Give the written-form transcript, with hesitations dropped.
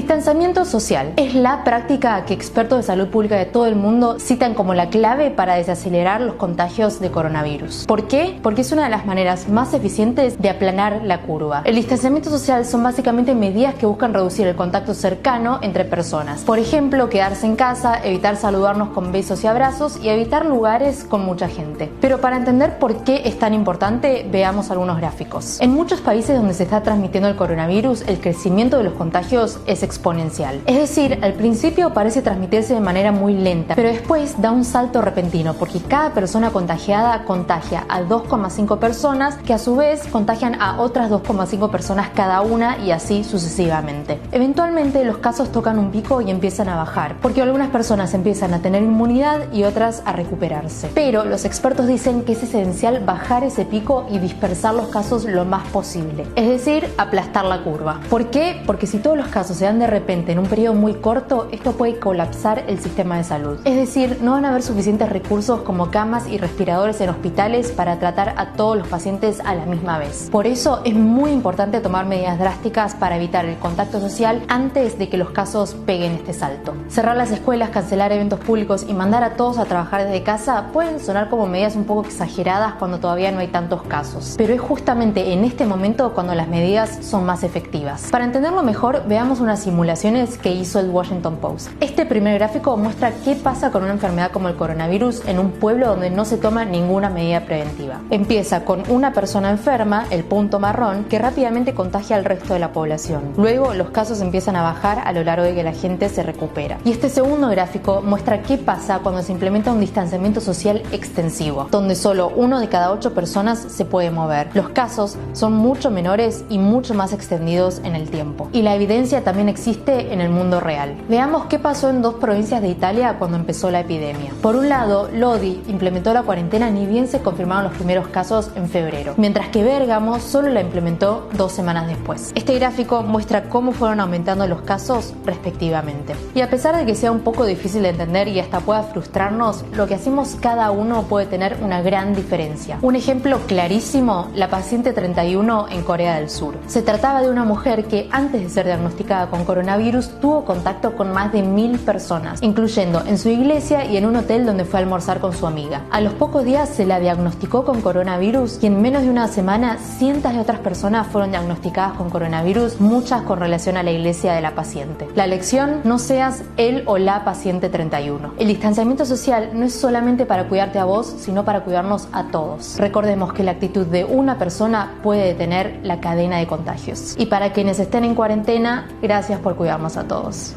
distanciamiento social es la práctica que expertos de salud pública de todo el mundo citan como la clave para desacelerar los contagios de coronavirus. ¿Por qué? Porque es una de las maneras más eficientes de aplanar la curva. El distanciamiento social son básicamente medidas que buscan reducir el contacto cercano entre personas. Por ejemplo, quedarse en casa, evitar saludarnos con besos y abrazos y evitar lugares con mucha gente. Pero para entender por qué es tan importante, veamos algunos gráficos. En muchos países donde se está transmitiendo el coronavirus, el crecimiento de los contagios es exponencial. Es decir, al principio parece transmitirse de manera muy lenta, pero después da un salto repentino porque cada persona contagiada contagia a 2,5 personas que a su vez contagian a otras 2,5 personas cada una y así sucesivamente. Eventualmente los casos tocan un pico y empiezan a bajar porque algunas personas empiezan a tener inmunidad y otras a recuperarse. Pero los expertos dicen que es esencial bajar ese pico y dispersar los casos lo más posible, es decir, aplastar la curva. ¿Por qué? Porque si todos los casos se dan de repente en un periodo muy corto, esto puede colapsar el sistema de salud. Es decir, no van a haber suficientes recursos como camas y respiradores en hospitales para tratar a todos los pacientes a la misma vez. Por eso es muy importante tomar medidas drásticas para evitar el contacto social antes de que los casos peguen este salto. Cerrar las escuelas, cancelar eventos públicos y mandar a todos a trabajar desde casa pueden sonar como medidas un poco exageradas cuando todavía no hay tantos casos. Pero es justamente en este momento cuando las medidas son más efectivas. Para entenderlo mejor, veamos unas simulaciones que hizo el Washington Post. Este primer gráfico muestra qué pasa con una enfermedad como el coronavirus en un pueblo donde no se toma ninguna medida preventiva. Empieza con una persona enferma, el punto marrón, que rápidamente contagia al resto de la población. Luego los casos empiezan a bajar a lo largo de que la gente se recupera. Y este segundo gráfico muestra qué pasa cuando se implementa un distanciamiento social extensivo, donde solo 1 de cada 8 personas se puede mover. Los casos son mucho menores y mucho más extendidos en el tiempo. Y la evidencia también existe en el mundo real. Veamos qué pasó en 2 provincias de Italia cuando empezó la epidemia. Por un lado, Lodi implementó la cuarentena ni bien se confirmaron los primeros casos en febrero, mientras que Bérgamo solo la implementó 2 semanas después. Este gráfico muestra cómo fueron aumentando los casos respectivamente. Y a pesar de que sea un poco difícil de entender y hasta pueda frustrarnos, lo que hacemos cada uno puede tener una gran diferencia. Un ejemplo clarísimo, la paciente 31 en Corea del Sur. Se trataba de una mujer que antes de ser diagnosticada con coronavirus tuvo contacto con más de 1000 personas, incluyendo en su iglesia y en un hotel donde fue a almorzar con su amiga. A los pocos días se la diagnosticó con coronavirus y en menos de una semana cientos de otras personas fueron diagnosticadas con coronavirus, muchas con relación a la iglesia de la paciente. La lección: no seas el o la paciente 31. El distanciamiento social no es solamente para cuidarte a vos, sino para cuidarnos a todos. Recordemos que la actitud de una persona puede detener la cadena de contagios. Y para quienes estén en cuarentena, gracias por cuidarnos a todos.